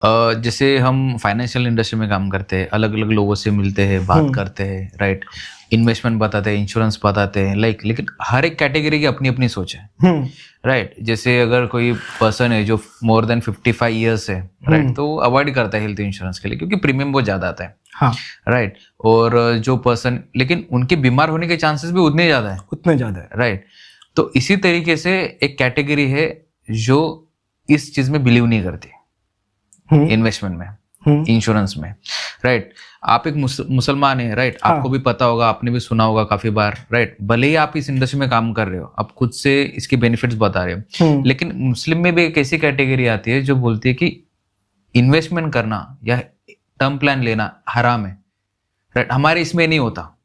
जैसे हम financial industry में काम करते हैं, अलग अलग लोगों से मिलते हैं, बात करते हैं, राइट। इन्वेस्टमेंट बताते हैं, इंश्योरेंस बताते हैं, लाइक लेकिन हर एक कैटेगरी की अपनी अपनी सोच है, राइट। जैसे अगर कोई पर्सन है जो मोर देन 55 ईयर्स है, राइट, तो अवॉइड करता है हेल्थ इंश्योरेंस के लिए क्योंकि प्रीमियम बहुत ज्यादा आता है, हाँ, राइट। और जो पर्सन, लेकिन उनके बीमार होने के चांसेस भी उतने ज्यादा है, राइट। तो इसी तरीके से एक कैटेगरी है जो इस चीज में बिलीव नहीं करती, इन्वेस्टमेंट में, इंश्योरेंस में, राइट। आप एक मुसलमान है, राइट, आपको भी पता होगा, आपने भी सुना होगा काफी बार, राइट। भले ही आप इस इंडस्ट्री में काम कर रहे हो, आप खुद से इसके बेनिफिट्स बता रहे हो, लेकिन मुस्लिम में भी एक ऐसी कैटेगरी आती है जो बोलती है कि इन्वेस्टमेंट करना या टर्म प्लान लेना हराम है, राइट, हमारे इसमें नहीं होता,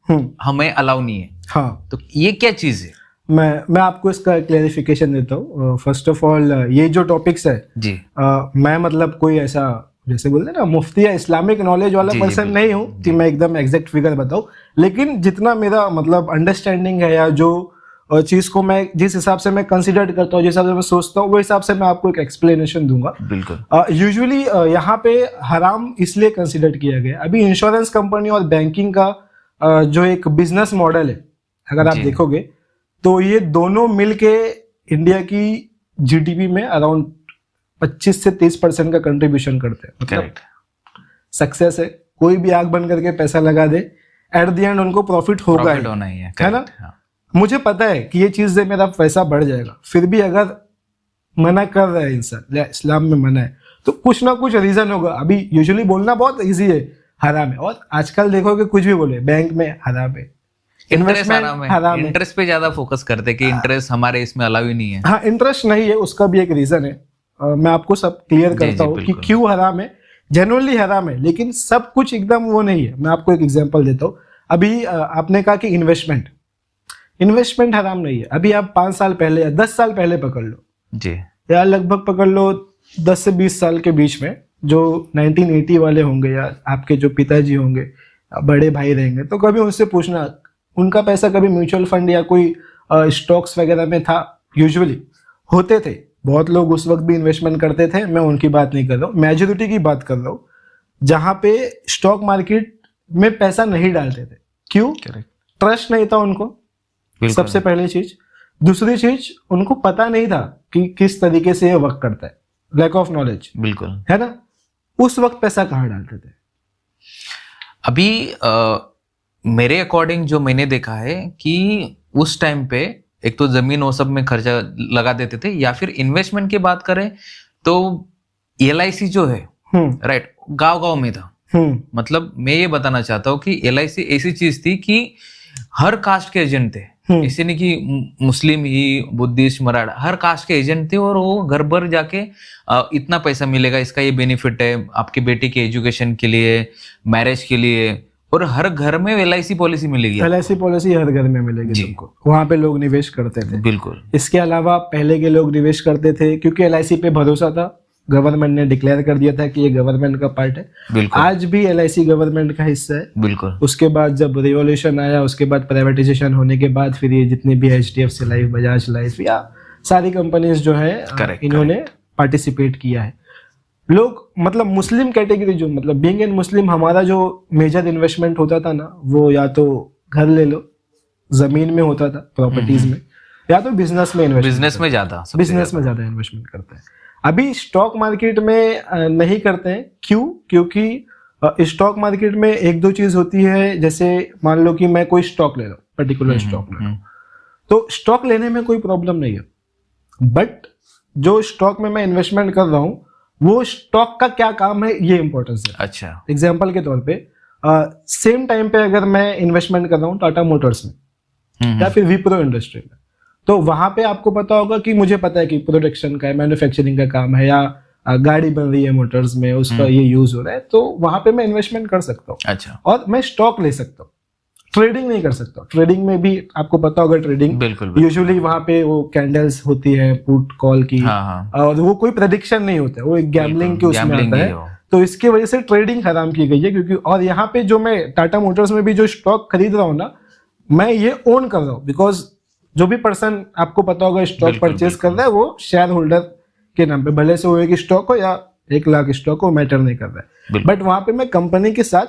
हमें अलाउ नहीं है। हाँ, तो ये क्या चीज है? मैं आपको इसका क्लेरिफिकेशन देता हूँ। फर्स्ट ऑफ ऑल, ये जो टॉपिक्स है जी, मैं मतलब कोई ऐसा जैसे बोलते हैं ना मुफ्ती या इस्लामिक नॉलेज वाला पर्सन नहीं हूँ कि मैं एकदम एग्जैक्ट फिगर बताऊँ, लेकिन जितना मेरा मतलब अंडरस्टैंडिंग है या जो चीज को मैं जिस हिसाब से मैं कंसिडर करता हूँ, जिस हिसाब से मैं सोचता हूँ, वो हिसाब से मैं आपको एक एक्सप्लेनेशन दूंगा। बिल्कुल। यूजुअली यहाँ पे हराम इसलिए कंसिडर किया गया, अभी इंश्योरेंस कंपनी और बैंकिंग का जो एक बिजनेस मॉडल है, अगर आप देखोगे तो ये दोनों मिलके इंडिया की जीडीपी में अराउंड 25 से 30% का कंट्रीब्यूशन करते हैं। मतलब सक्सेस है, कोई भी आग बंद करके पैसा लगा दे, एट द एंड उनको प्रॉफिट होगा ही, है ना। मुझे पता है कि ये चीज से मेरा पैसा बढ़ जाएगा, फिर भी अगर मना कर रहा है इंसान, इस्लाम में मना है, तो कुछ ना कुछ रीजन होगा। अभी यूजुअली बोलना बहुत इजी है, हराम है, और आजकल देखोगे कुछ भी बोले बैंक में हराम है, इन्वेस्टमेंट हराम है, इंटरेस्ट पे ज्यादा फोकस करते कि इंटरेस्ट हमारे इसमें अलाउ ही नहीं है। हाँ, इंटरेस्ट नहीं है, उसका भी एक रीजन है। मैं आपको सब क्लियर करता हूँ कि क्यों हराम है। जेन्युइनली हराम है, लेकिन सब कुछ एकदम वो नहीं है। मैं आपको एक एग्जांपल देता हूँ। अभी आपने कहा कि इन्वेस्टमेंट हराम नहीं है। अभी आप 5 साल पहले या 10 साल पहले पकड़ लो जी, या लगभग पकड़ लो 10 से 20 साल के बीच में, जो 1980 वाले होंगे या आपके जो पिताजी होंगे, बड़े भाई रहेंगे, तो कभी उनसे पूछना, उनका पैसा कभी म्यूचुअल फंड या कोई स्टॉक्स वगैरह में था? यूजुअली होते थे, बहुत लोग उस वक्त भी इन्वेस्टमेंट करते थे, मैं उनकी बात नहीं कर रहा हूँ, मेजोरिटी की बात कर रहा हूँ, जहां पे स्टॉक मार्केट में पैसा नहीं डालते थे। क्यों? ट्रस्ट नहीं था उनको, सबसे पहली चीज। दूसरी चीज, उनको पता नहीं था कि किस तरीके से ये वर्क करता है, लैक ऑफ नॉलेज, बिल्कुल, है ना। उस वक्त पैसा कहाँ डालते थे? अभी मेरे अकॉर्डिंग जो मैंने देखा है कि उस टाइम पे एक तो जमीन वो सब में खर्चा लगा देते थे, या फिर इन्वेस्टमेंट की बात करें तो LIC जो है, राइट, गांव में था। मतलब मैं ये बताना चाहता हूँ कि LIC ऐसी चीज थी कि हर कास्ट के एजेंट थे, इसे नहीं कि मुस्लिम ही, बुद्धिस्ट, मराठा, हर कास्ट के एजेंट थे, और वो घर भर जाके इतना पैसा मिलेगा, इसका ये बेनिफिट है आपकी बेटी के एजुकेशन के लिए, मैरिज के लिए, और हर घर में LIC पॉलिसी मिलेगी। LIC पॉलिसी हर घर में मिलेगी तुमको। वहां पे लोग निवेश करते थे। बिल्कुल। इसके अलावा पहले के लोग निवेश करते थे क्योंकि LIC पे भरोसा था, गवर्नमेंट ने डिक्लेयर कर दिया था कि ये गवर्नमेंट का पार्ट है। बिल्कुल। आज भी LIC गवर्नमेंट का हिस्सा है। बिल्कुल। उसके बाद जब रिवॉल्यूशन आया, उसके बाद प्राइवेटाइजेशन होने के बाद फिर ये जितने भी HDFC लाइफ, बजाज लाइफ या सारी कंपनीज जो है, इन्होंने पार्टिसिपेट किया है। लोग मतलब मुस्लिम कैटेगरी जो, मतलब बीइंग एन मुस्लिम, हमारा जो मेजर इन्वेस्टमेंट होता था ना, वो या तो घर ले लो, जमीन में होता था, प्रॉपर्टीज में, या तो बिजनेस में ज्यादा इन्वेस्टमेंट करते हैं। अभी स्टॉक मार्केट में नहीं करते हैं। क्यों? क्योंकि स्टॉक मार्केट में एक दो चीज होती है, जैसे मान लो कि मैं कोई स्टॉक ले लो, पर्टिकुलर स्टॉक ले लो, तो स्टॉक लेने में कोई प्रॉब्लम नहीं है, बट जो स्टॉक में मैं इन्वेस्टमेंट कर रहा हूँ, वो स्टॉक का क्या काम है, ये इंपॉर्टेंस है। अच्छा, एग्जांपल के तौर पे सेम टाइम पे अगर मैं इन्वेस्टमेंट कर रहा हूँ टाटा मोटर्स में या फिर विप्रो इंडस्ट्री में, तो वहां पे आपको पता होगा कि मुझे पता है कि प्रोडक्शन का है, मैन्युफैक्चरिंग का काम है, या गाड़ी बन रही है मोटर्स में, उसका ये यूज हो रहा है, तो वहां पे मैं इन्वेस्टमेंट कर सकता हूँ। अच्छा, और मैं स्टॉक ले सकता हूँ, ट्रेडिंग नहीं कर सकता। ट्रेडिंग में भी आपको पता होगा, ट्रेडिंग यूजुअली वहां पे वो कैंडल्स होती है पुट कॉल की, और वो कोई प्रेडिक्शन नहीं होता है, वो एक गैम्बलिंग के उसमें आता है। तो इसकी वजह से ट्रेडिंग हराम की गई है, क्योंकि और यहाँ पे जो मैं टाटा मोटर्स में भी जो स्टॉक खरीद रहा हूँ ना, मैं ये ओन कर रहा हूँ, बिकॉज जो भी पर्सन आपको पता होगा स्टॉक परचेज कर रहा है, वो शेयर होल्डर के नाम पे, भले से वो एक स्टॉक हो या 1 लाख स्टॉक वो मैटर नहीं कर रहा है, बट वहां पे मैं कंपनी के साथ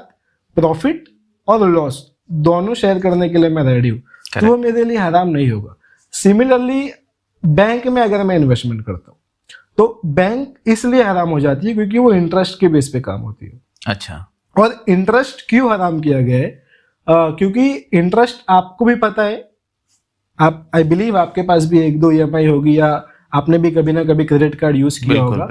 प्रॉफिट और लॉस दोनों शेयर करने के लिए मैं रेडी हूँ, तो वो मेरे लिए हराम नहीं होगा। सिमिलरली बैंक में अगर मैं इन्वेस्टमेंट करता हूँ तो बैंक इसलिए हराम हो जाती है क्योंकि वो इंटरेस्ट के बेस पे काम होती है। अच्छा, और इंटरेस्ट क्यों हराम किया गया है? क्योंकि इंटरेस्ट आपको भी पता है, आप आई बिलीव आपके पास भी 1-2 EMI होगी या आपने भी कभी ना कभी क्रेडिट कार्ड यूज किया होगा,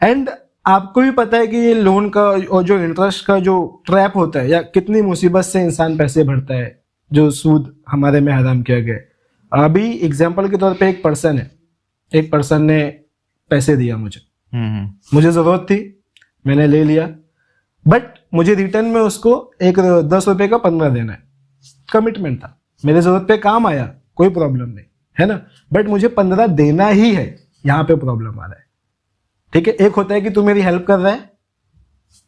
एंड आपको भी पता है कि ये लोन का और जो इंटरेस्ट का जो ट्रैप होता है या कितनी मुसीबत से इंसान पैसे भरता है, जो सूद हमारे में हराम किया गया है। अभी एग्जाम्पल के तौर पे एक पर्सन ने पैसे दिया मुझे जरूरत थी, मैंने ले लिया, बट मुझे रिटर्न में उसको एक 10 रुपए का 15 देना है, कमिटमेंट था, मेरे जरूरत पे काम आया, कोई प्रॉब्लम नहीं है ना, बट मुझे 15 देना ही है, यहाँ पे प्रॉब्लम आ रहा है। ठीक है, एक होता है कि तू मेरी हेल्प कर रहा है,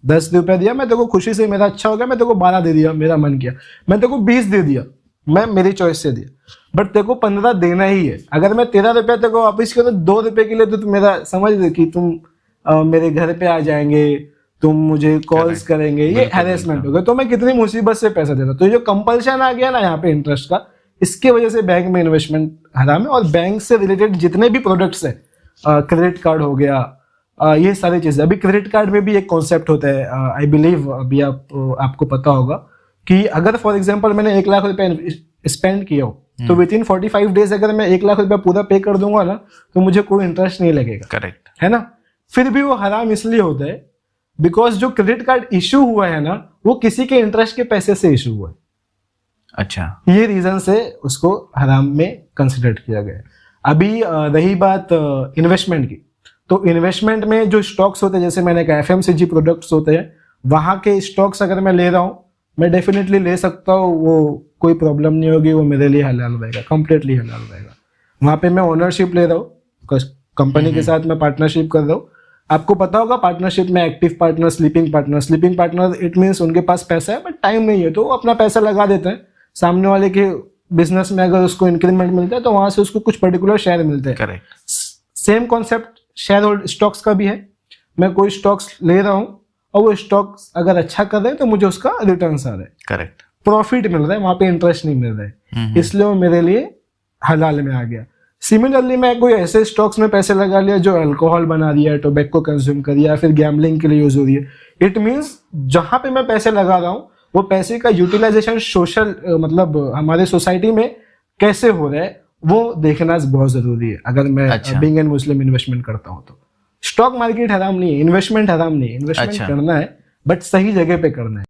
10 रुपए दिया, मैं तेरे को खुशी से, मेरा अच्छा हो गया, मैं तेरे को 12 दे दिया, मेरा मन किया, मैं तेरे को 20 दे दिया, मैं मेरी चॉइस से दिया, बट तेरे को 15 देना ही है। अगर मैं 13 रुपया तेरे को वापिस किया तो 2 रुपए के लिए तो मेरा समझ दे कि तुम मेरे घर पे आ जाएंगे, तुम मुझे कॉल्स करेंगे, ये हैरेसमेंट हो गया, तो मैं कितनी मुसीबत से पैसा देता। तो जो कंपल्शन आ गया ना यहाँ पे इंटरेस्ट का, इसके वजह से बैंक में इन्वेस्टमेंट हराम है। और बैंक से रिलेटेड जितने भी प्रोडक्ट्स है, क्रेडिट कार्ड हो गया, ये सारी चीजें, अभी क्रेडिट कार्ड में भी एक कॉन्सेप्ट होता है, आई बिलीव अभी आपको पता होगा कि अगर फॉर एग्जांपल मैंने 1 लाख रुपए स्पेंड किया हो तो विद इन 45 डेज अगर मैं 1 लाख रुपया पूरा पे कर दूंगा ना तो मुझे कोई इंटरेस्ट नहीं लगेगा। करेक्ट है ना। फिर भी वो हराम इसलिए होता है बिकॉज जो क्रेडिट कार्ड इशू हुआ है ना वो किसी के इंटरेस्ट के पैसे से इशू हुआ है। अच्छा, ये रीजन से उसको हराम में कंसिडर किया गया। अभी रही बात इन्वेस्टमेंट की, तो इन्वेस्टमेंट में जो स्टॉक्स होते हैं, जैसे मैंने कहा FMCG प्रोडक्ट्स होते हैं, वहां के स्टॉक्स अगर मैं ले रहा हूं, मैं डेफिनेटली ले सकता हूँ, वो कोई प्रॉब्लम नहीं होगी, वो मेरे लिए हलाल रहेगा, कंप्लीटली हलाल रहेगा। वहां पे मैं ओनरशिप ले रहा हूँ, कंपनी के साथ मैं पार्टनरशिप कर रहा हूँ। आपको पता होगा पार्टनरशिप में active partner, sleeping partner, it means उनके पास पैसा है बट टाइम नहीं है, तो वो अपना पैसा लगा देते हैं। सामने वाले के बिजनेस में अगर उसको इंक्रीमेंट मिलता है तो वहां से उसको कुछ पर्टिकुलर शेयर मिलते हैं। Correct, same concept share hold stocks का भी है। मैं कोई स्टॉक्स ले रहा हूँ और वो स्टॉक्स अगर अच्छा कर रहे हैं तो मुझे उसका रिटर्न आ रहा है, करेक्ट, प्रॉफिट मिल रहा है, वहां पे इंटरेस्ट नहीं मिल रहा है, इसलिए वो मेरे लिए हलाल में आ गया। सिमिलरली मैं कोई ऐसे स्टॉक्स में पैसे लगा लिया जो अल्कोहल बना रही है, टोबैको कंज्यूम कर या फिर गैम्बलिंग के लिए यूज हो रही है, इट मीन्स जहां पे मैं पैसे लगा रहा हूँ वो पैसे का यूटिलाइजेशन सोशल मतलब हमारे सोसाइटी में कैसे हो रहा है वो देखना बहुत जरूरी है। अगर मैं बीइंग एन मुस्लिम इन्वेस्टमेंट करता हूँ तो स्टॉक मार्केट हराम नहीं है, इन्वेस्टमेंट हराम नहीं है, इन्वेस्टमेंट करना है बट सही जगह पे करना है।